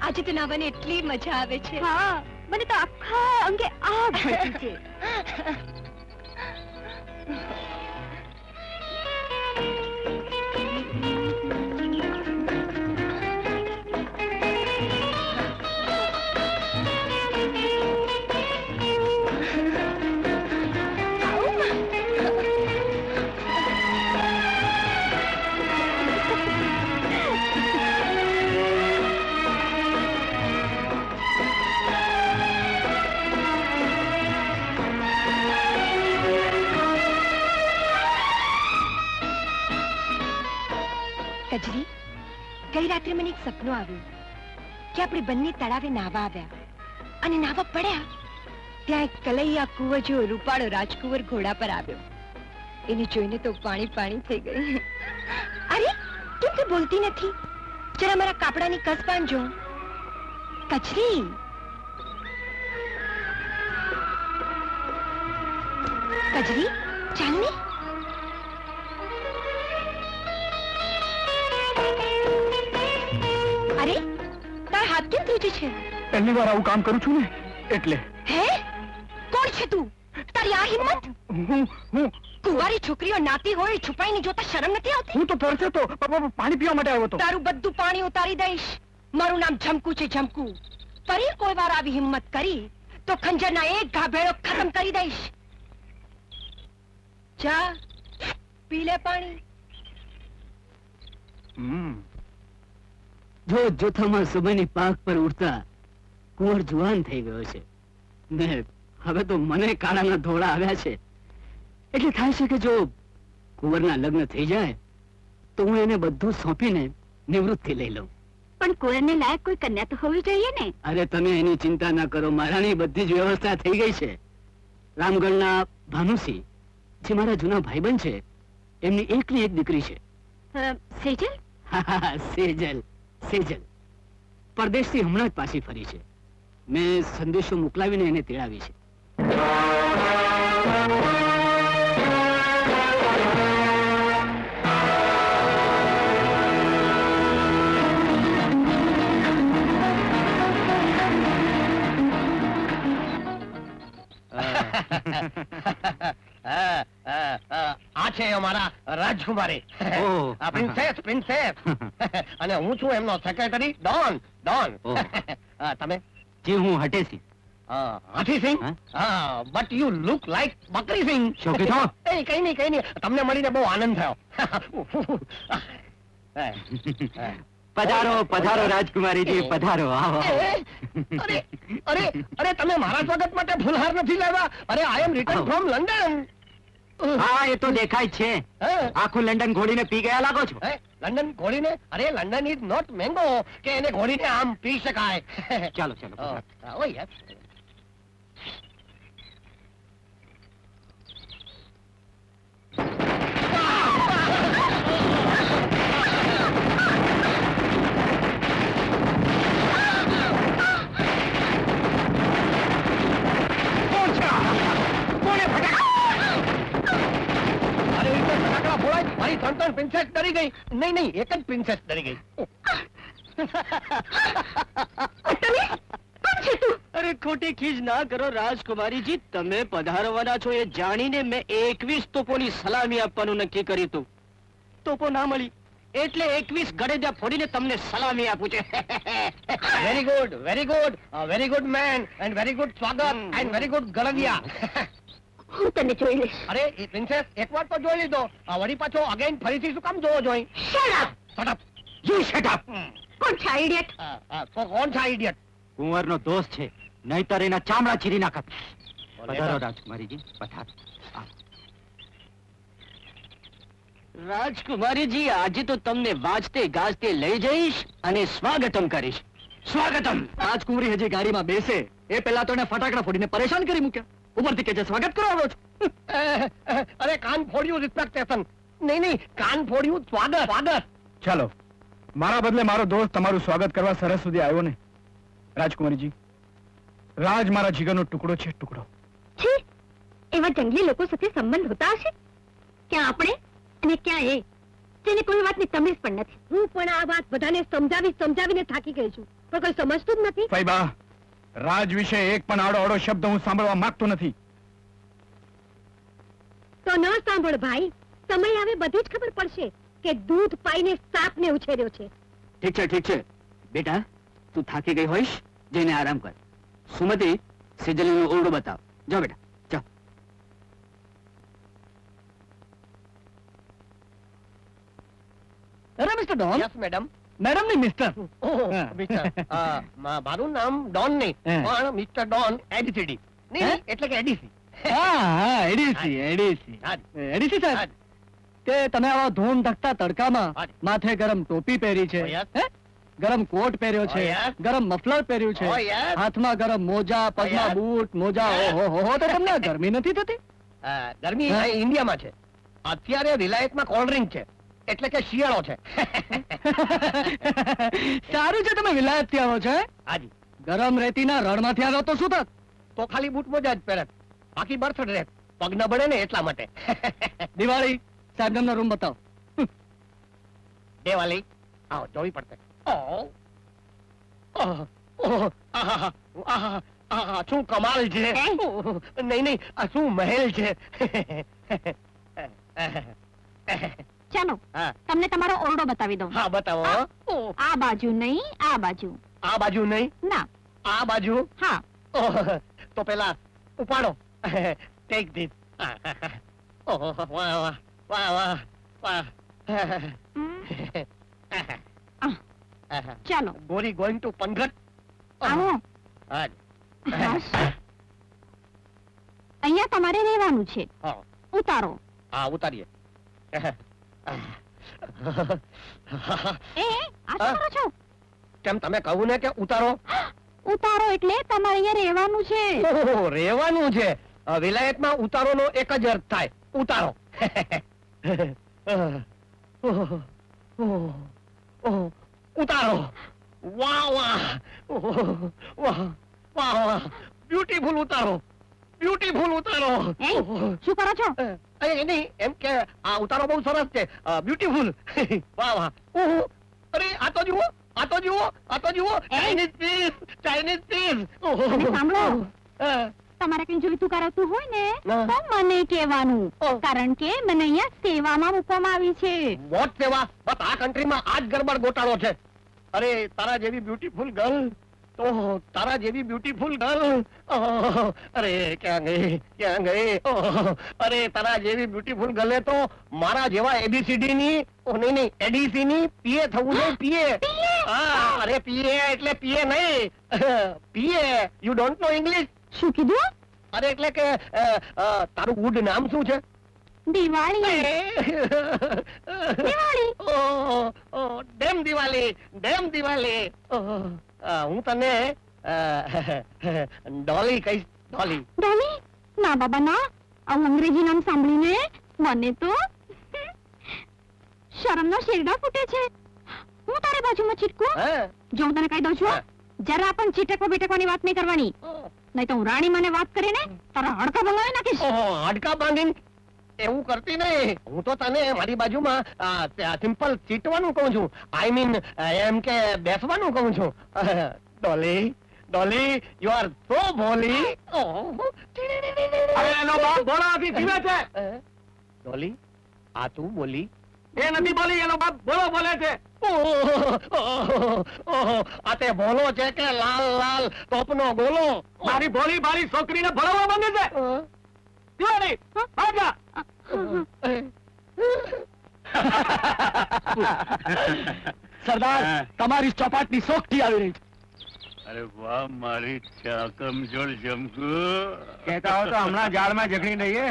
આજે તો નાવાની એટલી મજા આવે છે. હા, મને તો આખા અંગે આગ ભડકી છે. કજરી, ગઈ રાત્રે મને એક સપનું આવ્યું કે આપણે બંને તળાવે નાવા આવ્યા અને નાવા પડ્યા ત્યાં એક કલૈયા કુંવર જેવો રૂપાળો રાજકુંવર ઘોડા પર આવ્યો. એને જોઈને તો પાણી પાણી થઈ ગઈ. અરે, કેમ તું બોલતી નથી? જરા મારા કાપડાની કસ બાંધજો. કજરી, કજરી, ચાલ ને. અરે, તારા હાથ કેમ ધ્રુજે છે? પહેલી વાર આવું કામ કરું છું ને એટલે. હે? કોણ છે તું? તારી આ હિંમત? હું કુંવારી છોકરીઓ નાતી હોય છુપાઈને જોતા શરમ નથી આવતી? હું તો તરસ્યો તો, પાણી પીવા માટે આવ્યો હતો. તારું બધું પાણી ઉતારી દઈશ. મારું નામ ઝમકુ છે, ઝમકુ. ફરી કોઈ વાર આવી હિંમત કરી તો ખંજરના એક ઘા ભેળો ખતમ કરી દઈશ. જા, પી લે પાણી. જો જોથામાં સમયની પાક પર ઉડતા કુંવર જુવાન થઈ ગયો છે ને હવે તો મને કાળાના ધોળા આવ્યા છે. એટલે થાય છે કે જો કુંવરના લગ્ન થઈ જાય તો હું એને બધું સોંપીને નિવૃત્તિ લઈ લઉં. પણ કુંવરને લાયક કોઈ કન્યા તો હોવી જોઈએ ને. અરે તમે એની ચિંતા ના કરો, મહારાણી બધી જ વ્યવસ્થા થઈ ગઈ છે. રામગઢના ભાનુસિંહ જે મારા જૂના ભાઈબંધ છે એમની એકની એક દીકરી છે. સેજલ? સેજલ, સેજલ પરદેશથી હમણાં જ પાછી ફરી છે. મેં સંદેશો મોકલાવીને એને તેડાવી છે. આ છે અમારા રાજકુમારી, પ્રિન્સેસ, પ્રિન્સેસ. અને હું છું એમનો સેક્રેટરી ડોન, ડોન. તમે? જી, હું હટેસિંહ. હાથીસિંહ? બટ યુ લુક લાઈક બકરીસિંહ. શું કીધું? કઈ નહીં, કઈ નહીં. તમને મળીને બહુ આનંદ થયો. પધારો, પધારો રાજકુમારીજી, પધારો. આવો. અરે અરે અરે, તમે મારા સ્વાગત માટે ફૂલહાર નથી લાવ્યા? અરે, આઈ એમ રિટર્ન ફ્રોમ લંડન. હા, એ તો દેખાય છે. આખું લંડન ઘોડીને પી ગયા લાગો છો. લંડન ઘોડીને? અરે, લંડન ઇઝ નોટ મેંગો કે એને ઘોડીને આમ પી શકાય. ચાલો ચાલો. ઓ યસ. મારી ત્રણ પ્રિન્સેસ ડરી ગઈ. નહીં નહીં, એક જ પ્રિન્સેસ ડરી ગઈ. અરે ખોટી ખીજ ના કરો રાજકુમારીજી. તમે પધારવાના છો એ જાણીને મેં 21 તોપોની સલામી આપવાનું નક્કી કર્યું હતું. તોપો ના મળી એટલે 21 ગળેદા ફોડીને તમને સલામી આપું છે. Very good, very good, very good man and very good સ્વાગત એન્ડ વેરી ગુડ ગળદિયા. હું તને જોઈ લઈશ. અરે પ્રિન્સેસ, એકવાર તો જોઈ લીધો, વળી પાછો અગેન ફરીથી શું કામ જોવો જોઈએ? Shut up! Shut up! You shut up! કોણ છે ઇડિયટ? કોણ છે ઇડિયટ? કુંવરનો દોસ્ત છે, નહીતર એના ચામડા ચીરી નાખત. પધારો રાજકુમારીજી, પધારો. રાજકુમારીજી, આજે તો તમને વાજતે ગાજતે લઈ જઈશ અને સ્વાગતમ કરીશ. સ્વાગતમ. રાજકુમારી હજી ગાડીમાં બેસે એ પહેલા તો એને ફટાકડા ફોડીને પરેશાન કરી મૂક્યા. ઉપરથી કે સ્વાગત કરો આવ્યો છો. અરે કાન ફોડ્યું રિસ્પેક્ટેશન. નહીં નહીં, કાન ફોડ્યું સ્વાગત, સ્વાગત. ચાલો, મારા બદલે મારો દોસ્ત તમારું સ્વાગત કરવા સરસ સુધી આવ્યો ને. રાજકુમારીજી, રાજ મારા જીગરનો ટુકડો છે, ટુકડો. છી, એવા જંગલી લોકો સાથે સંબંધ હોતા હશે? ક્યાં આપણે અને ક્યાં એ? જેને કોઈ વાતની તમીઝ પણ નથી. હું પણ આ વાત બધાને સમજાવીને થાકી ગઈ છું, પણ કોઈ સમજતું જ નથી. ફૈબા, રાજ વિશે એક પણ આડો શબ્દ હું સાંભળવા માંગતો નથી. તો ન સાંભળ ભાઈ, સમય આવે બધી જ ખબર પડશે કે દૂધ પાઈને સાપને ઉછેર્યો છે. ઠીક છે બેટા, તું થાકી ગઈ હોઈશ, જઈને આરામ કર. સુમતિ, સેજલનો ઓરડો બતાવ. જાઓ બેટા, જાઓ. અરે mister Don. Yes madam. Madam નહીં મિસ્ટર. ઓહ મિસ્ટર. મારું નામ ડોન નહીં, પણ મિસ્ટર ડોન એડીસીડી. નહીં એટલે કે એડીસી. હા એડીસી સાહેબ, કે તમે આવા ધૂમ ધકતા તડકામાં માથે ગરમ ટોપી પહેરી છે, ગરમ કોટ પહેર્યો છે, ગરમ મફલર પહેર્યું છે, હાથમાં ગરમ મોજા, પગમાં બૂટ મોજા, ઓહો, તો તમને ગરમી નથી થતી? ગરમી ઇન્ડિયામાં છે. અત્યારે રિલાયન્સમાં કોલ્ડ ડ્રિંક છે, એટલે કે શિયાળો છે. સારું છે તમે વિલાયત થી આવો છો. હાજી. ગરમ રેતીના રણમાંથી આવ્યો તો શું થાત? તો ખાલી બૂટ મોજા જ પહેરત, બાકી બર્થ ડ્રેસ. પગ ન બળે ને એટલા માટે. દિવાળી સાહેબ નો રૂમ બતાવો. દેવાલી આવો, જોવી પડશે. શું કમાલ છે. નહીં, આ શું મહેલ છે. ચાલો હા. તમને તમારો ઓરડો બતાવી દઉં. હા બતાવો. આ બાજુ નહીં, આ બાજુ. આ બાજુ નહીં, ના, આ બાજુ. હા. તો પેલા ઉપાડો. Take this. વાહ વાહ વાહ વાહ વાહ. ચાલો ગોરી ગોઈંગ ટુ પનઘટ. આવો. હા. બસ. અહીંયા તમારે રહેવાનું છે. હા. ઉતારો. હા ઉતારીએ. આ શું કરો છો? કેમ તમે કહું ને કે ઉતારો. ઉતારો એટલે તમારે અહીંયા રહેવાનું છે. ઓહો, રહેવાનું છે. વિલાયતમાં ઉતારોનો એક જ અર્થ થાય, ઉતારો. ઉતારો. વાહ વાહ વાહ વાહ વાહ. બ્યુટીફુલ ઉતારો, બ્યુટીફુલ ઉતારો. એ, શું કરો છો? નહીં, એમ કે આ ઉતારો બહુ સરસ છે. બ્યુટીફુલ. વાહ વાહ. ઓહો, અરે આ તો જુઓ, આ તો જુઓ, આ તો જુઓ. Chinese piece, Chinese piece. અને સાંભળો, તમારે કઈ જોઈતું કરાવતું હોય ને તો મને કહેવાનું, કારણ કે મને અહીંયા સેવામાં મૂકવામાં આવી છે. વોટ સેવા? બસ આ કન્ટ્રીમાં આ જ ગરબડ ગોટાળો છે. અરે તારા જેવી બ્યુટીફુલ ગર્લ, તો તારા જેવી બ્યુટીફુલ ગર્લ. અરે ક્યાં ગઈ, ક્યાં ગઈ. અરે તારા જેવી બ્યુટીફુલ ગર્લે તો મારા જેવા એબીસીડી ની, નહીં એડીસી ની પીએ થવું જોઈએ. પીએ. હા, અરે પીએ એટલે પીએ નહીં, પીએ. You don't know English? શું કીધું? અરે એટલે કે તારું ગુડ નામ શું છે? દિવાળી. દિવાળી. Damn Diwali, damn Diwali. હું તને ડોલી કહીશ, ડોલી. ડોલી? ના બાબા ના, આવું અંગ્રેજી નામ સાંભળીને મને તો શરમનો શેરડા ફૂટે છે. હું તારી બાજુમાં ચીટકું? હા? જો હું તને કહી દઉં છું, જરા પણ ચીટકવા બીટકવાની વાત નહીં કરવાની, નહીં તો હું રાણી મને વાત કરીને તારા હાડકા ભંગાવી નાખીશ. હાડકા બાંધીને એવું કરતી નહીં. હું તો તને મારી બાજુમાં સિમ્પલ ચીટવાનું કહું છું. આઈ મીન એમ કે બેસવાનું કહું છું. ડોલી, ડોલી, યુ આર સો ભોલી. એનો બાપ ભોળાથી જીવે છે. ડોલી, આ તું બોલી? એ નથી બોલી, એનો બાપ ભોળો બોલે છે. આ તે ભોલો છે કે લાલ લાલ ટોપનો ગોલો? મારી ભોળી મારી છોકરીને ભણાવવા માંગે છે. દિવાળી, ભાગા. સરદાર, તમારી ચોપાટની સોખથી આવી રહી છે. અરે વાહ મારી કમજોર જમકુ. કહેતા હો તો હમણાં જાળમાં જકડી દઈએ.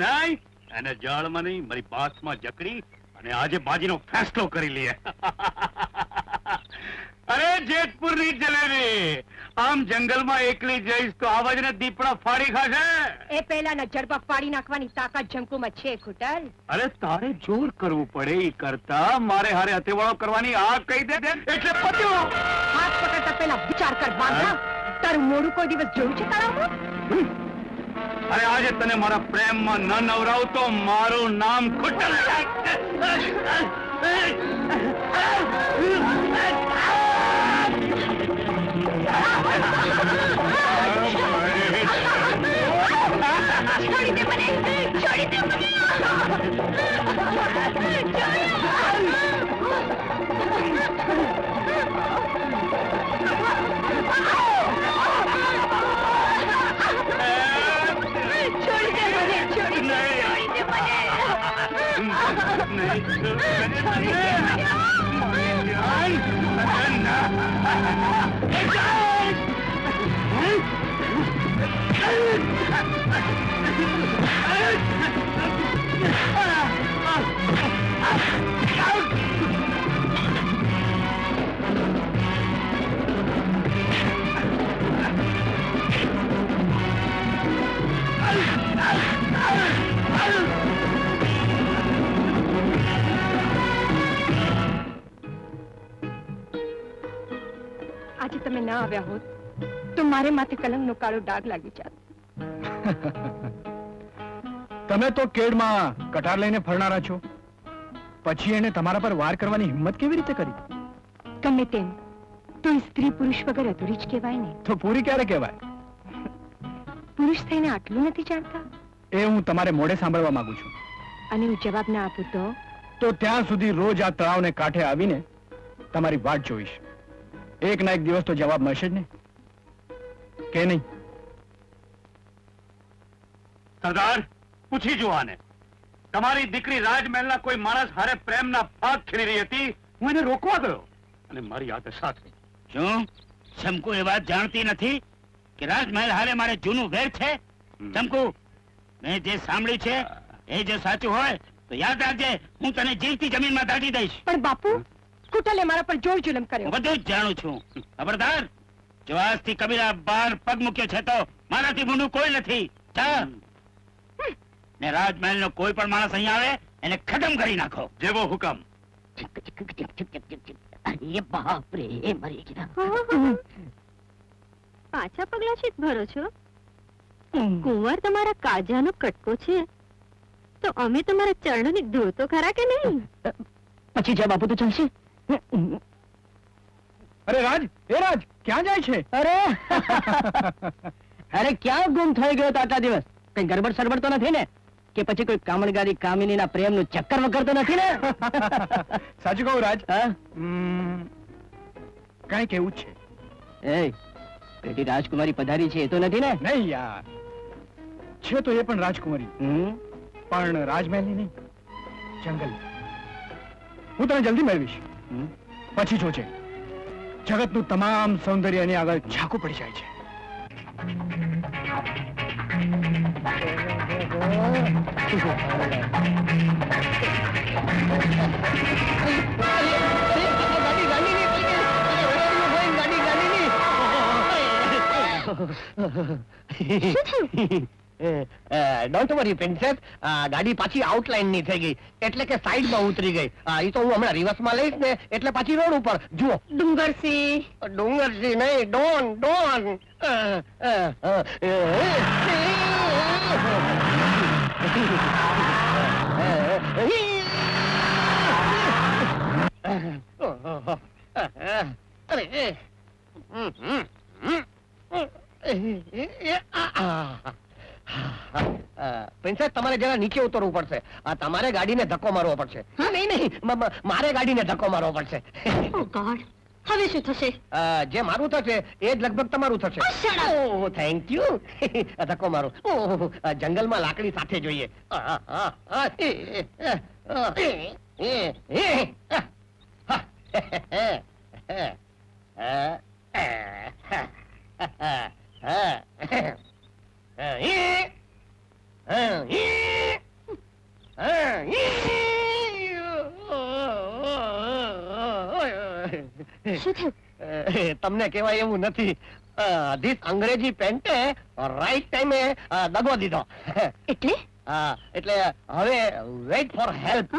નહીં, એને જાળમાં નહીં, મારી બાસમાં જકડી અને આજે બાજીનો ફેસલો કરી લઈએ. અરે જેતપુરની જલેબી, આમ જંગલમાં એકલી જઈશ તો આવાજને દીપડા ફાડી ખાશે. એ પહેલાના જડબા પાડી નાખવાની તાકાત જંકુમાં છે ખુટલ. અરે તારે જોર કરવું પડે એ કરતા મારે હારે હથેવાળો કરવાની આ કહી દે એટલે પત્યો. હાથ પકડતા પહેલા વિચાર કર બાંધા. તારું મોઢું કોઈ દિવસ જોયું છે તળાવમાં? અરે આજે તને મારા પ્રેમમાં ન નવરાવ તો મારું નામ ખુટલ. છોડી દે મને, છોડી દે મને. આજે તમે ના આવ્યા હોત તો મારે માથે કલંકનો કાળો ડાઘ લાગી જાત. તમે તો કેડમાં કટાર લઈને ફરનારા છો, પછી એને તમારા પર વાર કરવાની હિંમત કેવી રીતે કરી? ગમે તેમ તો સ્ત્રી પુરુષ વગર અધૂરી જ કહેવાય ને. તો પૂરી ક્યારે કહેવાય? પુરુષ થઈને આટલું નથી જાણતા? એ હું તમારે મોઢે સાંભળવા માંગુ છું. અને હું જવાબ ના આપું તો ત્યાં સુધી રોજ આ તળાવને કાંઠે આવીને તમારી વાટ જોઈશ. એક ના એક દિવસ તો જવાબ મળશે જ ને, કે નહીં? સરદાર, પૂછી જુઓ આને. તમારી દીકરી રાજમહેલના કોઈ માણસ હારે પ્રેમના પાક ખેલી રહી હતી. હું એને રોકવા ગયો અને મારી આ દશા થઈ. શું ચમકુ એ વાત જાણતી નથી કે રાજમહેલ હારે મારે જૂનું વેર છે? ચમકુ, મેં જે સાંભળ્યું છે એ જો સાચું હોય તો યાદ રાખજે, હું તને જીવતી જમીનમાં દાટી દઈશ. પણ બાપુ, કુટલે મારા પર જોર જુલમ હું કર્યો. બધું જ જાણું છું. ખબરદાર, જો આજથી કબીરા બહાર પગ મૂક્યો છે તો મારાથી મોટું કોઈ નથી. જા. ને રાજમહેલનો કોઈ પણ માણસ અહીં આવે એને ખતમ કરી નાખો. જેવો હુકમ. અરે બાપ રે, મરી ગયા. પાછા પગલા છે ભરો છો? કુંવર તમારા કાજાનો કટકો છે તો અમે તમારા ચરણોની ધૂળ તો ખરા કે નહીં? પછી જવાબ આપો તો ચાલશે. અરે રાજ, એ રાજ, ક્યાં જાય છે? અરે ક્યાં ગુમ થઈ ગયો તો આટલા દિવસ? કઈ ગરબડ સરબડ તો નથી ને? કે પછી કોઈ કામણગારી કામિનીના પ્રેમનું ચક્કર વગર તો નથી ને? સાચું કહું રાજ, હા? કઈક એવું જ છે. એ પેટી રાજકુમારી પધારી છે એ તો નથી ને? નહીં યાર, છે તો એ પણ રાજકુમારી, પણ રાજમહેલની નહીં, જંગલ. હું તને જલ્દી મેળવીશ. પછી જોજે, જગતનું તમામ સૌંદર્ય એની આગળ ઝાંખું પડી જાય છે. ડોન્ટ વરી પ્રિન્સેસ, ગાડી પાછી આઉટલાઈન ની થઈ ગઈ, એટલે કે સાઈડ માં ઉતરી ગઈ. એ તો હું હમણાં રિવર્સ માં લઈશ ને એટલે પાછી રોડ ઉપર. જુઓ, ડુંગરસિંહ, ડુંગરસિંહ નહીં, ડોન ડોન. પ્રિન્સેસ, તમારે જરા નીચે ઉતરવું પડશે. તમારે ગાડીને ધક્કો મારવો પડશે. નહીં નહીં, મારે ગાડીને ધક્કો મારવો પડશે. હવે શું થશે? જે મારું થશે એ જ લગભગ તમારું થશે. Thank you. ધક્કો મારો. જંગલમાં લાકડી સાથે જોઈએ. તમને કહેવાય એવું નથી. ધીસ અંગ્રેજી પેન્ટે રાઈટ ટાઈમે દગો દીધો. એટલે હવે વેઇટ ફોર હેલ્પ.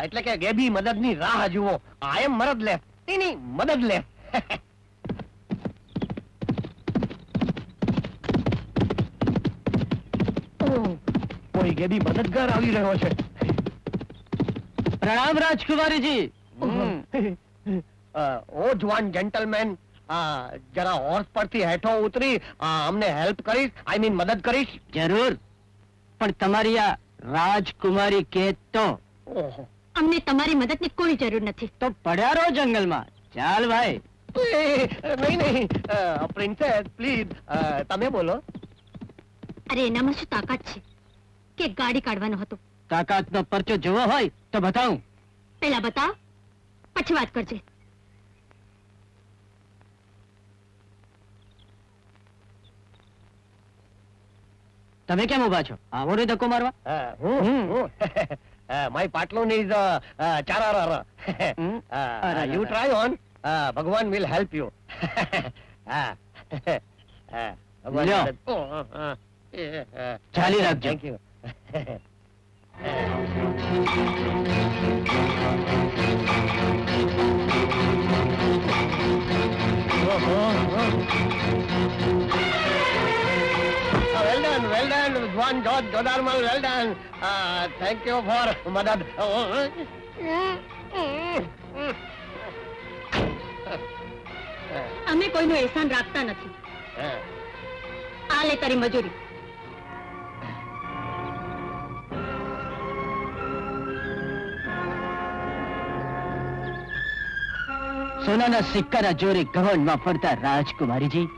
એટલે કે ગેબી મદદની રાહ જુઓ. આઈ એમ મદદલેસ. એની મદદલેસ. કોઈ ગેબી મદદગાર આવી રહ્યો છે. प्रणाम राजकुमारी जी। ઓ જવાન જેન્ટલમેન, જરા હોર્સ પરથી હેઠો ઉતરી અમને હેલ્પ કરીશ, આઈ મીન મદદ કરીશ? જરૂર, પણ તમારી આ રાજકુમારી કે તો ઓહો, અમને તમારી મદદની કોઈ જરૂર નથી. તો પડ્યા રહો જંગલમાં. ચાલ ભાઈ. નહીં પ્રિન્સેસ પ્લીઝ, તમે બોલો. અરે એનામાં શું તાકાત છે કે ગાડી કાઢવાનો હતો? તાકાતનો પરચો જોવો હોય તો બતાવું. પેલા બતાવ, પછી વાત કરજે. તમે કેમ ઉભા છો? આવો ને ધક્કો મારવા. માય પાટલુન ઇઝ ચારાર. યુ ટ્રાય ઓન, ભગવાન વિલ હેલ્પ યુ. લ્યો. ચાલી રાખજો. Thank you. Well done, Juan George Godarmal, well done. Thank you for madad. અમે કોઈનું એહસાન રાખતા નથી. આ લે તારી મજૂરી. સોનાના સિક્કાના જોરે ઘમંડમાં ફરતા રાજકુમારીજી,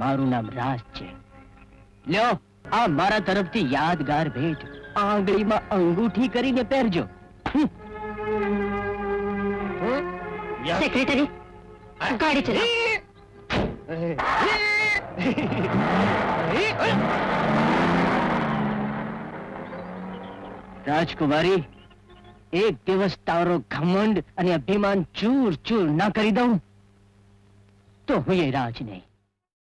મારું નામ રાજ છે. લ્યો, આ મારા તરફથી યાદગાર ભેટ. આંગળીમાં અંગૂઠી કરીને પહેરજો. સેક્રેટરી, ગાડી ચલાવો. રાજકુમારી, એક દિવસ તારો ઘમંડ અને અભિમાન ચૂર ચૂર ના કરી દઉં તો હું એ રાજ નહીં.